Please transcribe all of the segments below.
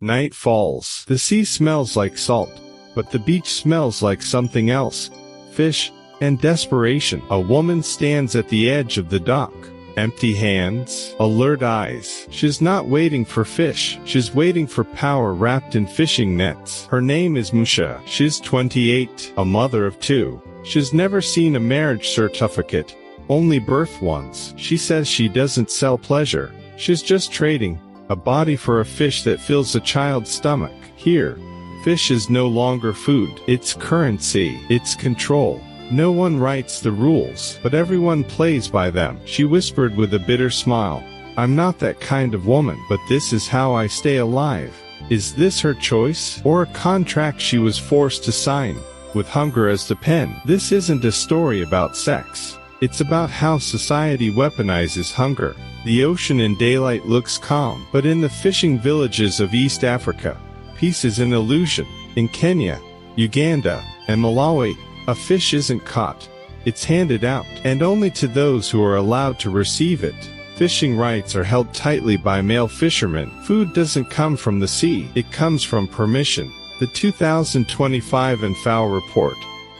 Night falls. The sea smells like salt, but the beach smells like something else. Fish and desperation. A woman stands at the edge of the dock. Empty hands, alert eyes. She's not waiting for fish. She's waiting for power wrapped in fishing nets. Her name is Musha. She's 28, a mother of 2. She's never seen a marriage certificate, only birth ones. She says she doesn't sell pleasure. She's just trading a body for a fish that fills a child's stomach. Here, fish is no longer food. It's currency. It's control. No one writes the rules, but everyone plays by them. She whispered with a bitter smile, "I'm not that kind of woman, but this is how I stay alive." Is this her choice, or a contract she was forced to sign, with hunger as the pen? This isn't a story about sex. It's about how society weaponizes hunger. The ocean in daylight looks calm, but in the fishing villages of East Africa, peace is an illusion. In Kenya, Uganda, and Malawi, a fish isn't caught. It's handed out, and only to those who are allowed to receive it. Fishing rights are held tightly by male fishermen. Food doesn't come from the sea, it comes from permission. The 2025 FAO report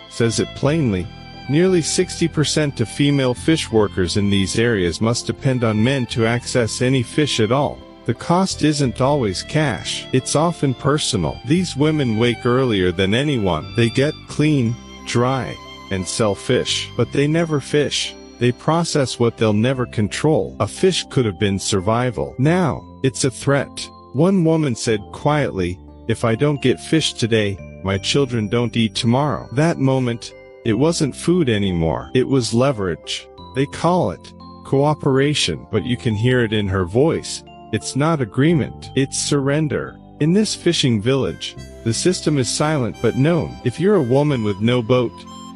says it plainly. Nearly 60% of female fish workers in these areas must depend on men to access any fish at all. The cost isn't always cash, it's often personal. These women wake earlier than anyone. They get clean, dry, and sell fish. But they never fish. They process what they'll never control. A fish could have been survival. Now, it's a threat. One woman said quietly, "If I don't get fish today, my children don't eat tomorrow." That moment, it wasn't food anymore. It was leverage. They call it cooperation, but you can hear it in her voice. It's not agreement, it's surrender. In this fishing village, the system is silent but known. If you're a woman with no boat,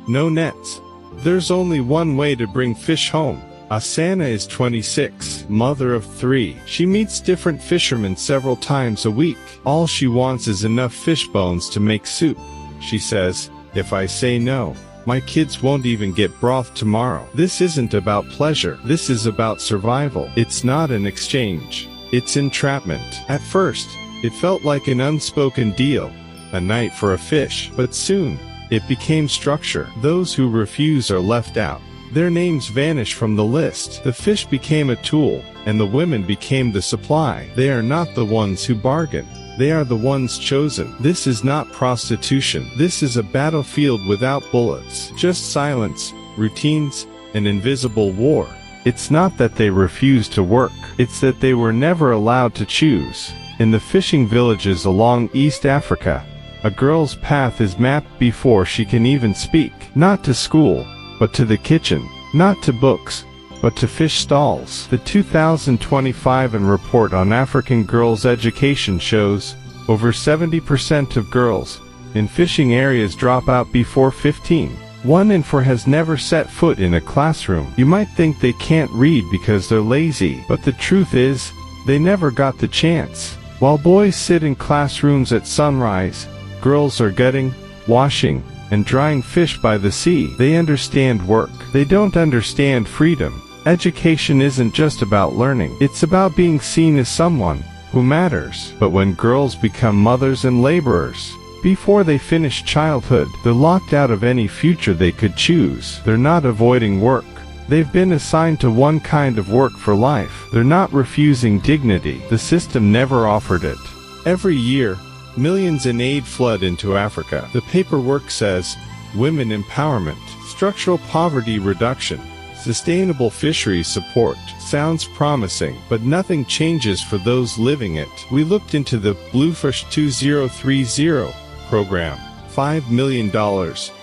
no nets, there's only one way to bring fish home. Asana is 26, mother of 3. She meets different fishermen several times a week. All she wants is enough fish bones to make soup. She says, "If I say no, my kids won't even get broth tomorrow." This isn't about pleasure. This is about survival. It's not an exchange. It's entrapment. At first, it felt like an unspoken deal, a night for a fish. But soon, it became structure. Those who refuse are left out. Their names vanish from the list. The fish became a tool, and the women became the supply. They are not the ones who bargain. They are the ones chosen. This is not prostitution. This is a battlefield without bullets. Just silence, routines, and invisible war. It's not that they refuse to work. It's that they were never allowed to choose. In the fishing villages along East Africa, a girl's path is mapped before she can even speak. Not to school, but to the kitchen. Not to books, but to fish stalls. The 2025 report on African girls' education shows over 70% of girls in fishing areas drop out before 15. 1 in 4 has never set foot in a classroom. You might think they can't read because they're lazy, but the truth is, they never got the chance. While boys sit in classrooms at sunrise, girls are gutting, washing, and drying fish by the sea. They understand work. They don't understand freedom. Education isn't just about learning. It's about being seen as someone who matters. But when girls become mothers and laborers, before they finish childhood, they're locked out of any future they could choose. They're not avoiding work. They've been assigned to one kind of work for life. They're not refusing dignity. The system never offered it. Every year, millions in aid flood into Africa. The paperwork says, women empowerment, structural poverty reduction, sustainable fisheries support. Sounds promising, but nothing changes for those living it. We looked into the Bluefish 2030 program, $5 million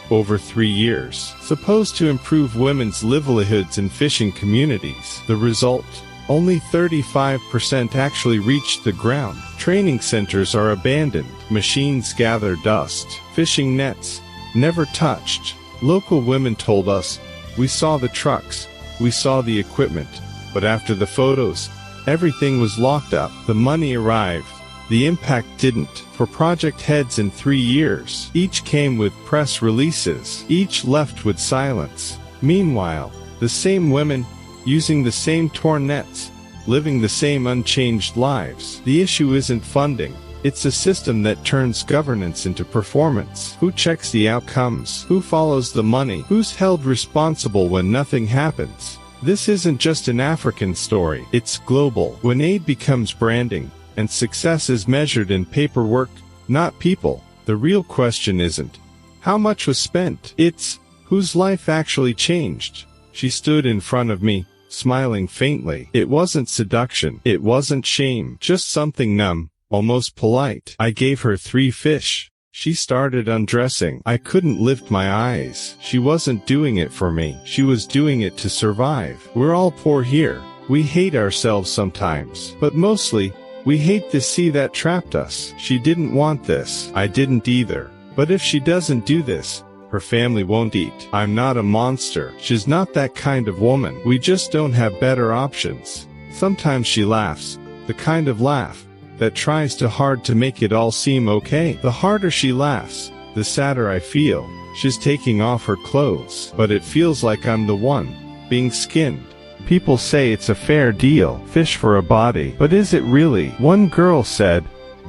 over 3 years, supposed to improve women's livelihoods in fishing communities. The result? Only 35% actually reached the ground. Training centers are abandoned. Machines gather dust. Fishing nets never touched. Local women told us, "We saw the trucks, we saw the equipment, but after the photos, everything was locked up." The money arrived. The impact didn't. For project heads in 3 years, each came with press releases. Each left with silence. Meanwhile, the same women, using the same torn nets, living the same unchanged lives. The issue isn't funding. It's a system that turns governance into performance. Who checks the outcomes? Who follows the money? Who's held responsible when nothing happens? This isn't just an African story, it's global. When aid becomes branding, and success is measured in paperwork, not people, the real question isn't how much was spent, it's whose life actually changed. She stood in front of me, smiling faintly. It wasn't seduction, it wasn't shame, just something numb, almost polite. I gave her 3 fish. She started undressing. I couldn't lift my eyes. She wasn't doing it for me. She was doing it to survive. We're all poor here. We hate ourselves sometimes. But mostly, we hate the sea that trapped us. She didn't want this. I didn't either. But if she doesn't do this, her family won't eat. I'm not a monster. She's not that kind of woman. We just don't have better options. Sometimes she laughs. The kind of laugh that tries too hard to make it all seem okay. The harder she laughs, the sadder I feel. She's taking off her clothes, but it feels like I'm the one being skinned. People say it's a fair deal, fish for a body, but is it really? One girl said,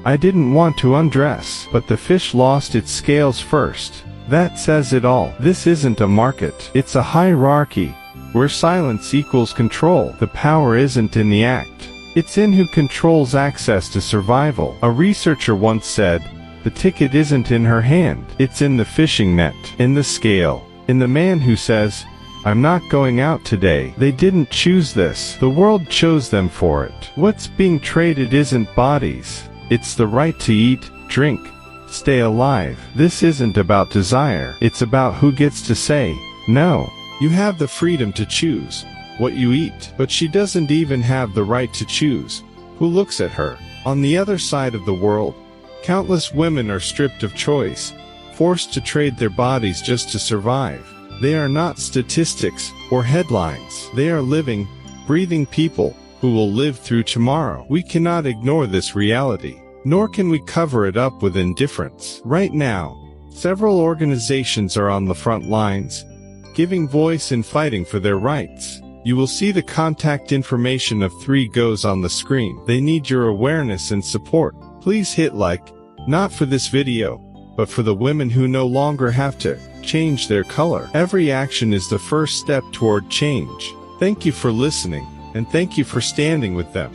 I didn't want to undress, but the fish lost its scales first. That says it all. This isn't a market, it's a hierarchy, where silence equals control. The power isn't in the act, it's in who controls access to survival. A researcher once said, the ticket isn't in her hand, it's in the fishing net, in the scale, in the man who says, I'm not going out today. They didn't choose this, the world chose them for it. What's being traded isn't bodies, it's the right to eat, drink, stay alive. This isn't about desire, it's about who gets to say, no. You have the freedom to choose what you eat, but she doesn't even have the right to choose who looks at her. On the other side of the world, countless women are stripped of choice, forced to trade their bodies just to survive. They are not statistics or headlines. They are living, breathing people who will live through tomorrow. We cannot ignore this reality, nor can we cover it up with indifference. Right now, several organizations are on the front lines, giving voice and fighting for their rights. You will see the contact information of 3 goes on the screen. They need your awareness and support. Please hit like, not for this video, but for the women who no longer have to change their color. Every action is the first step toward change. Thank you for listening, and thank you for standing with them.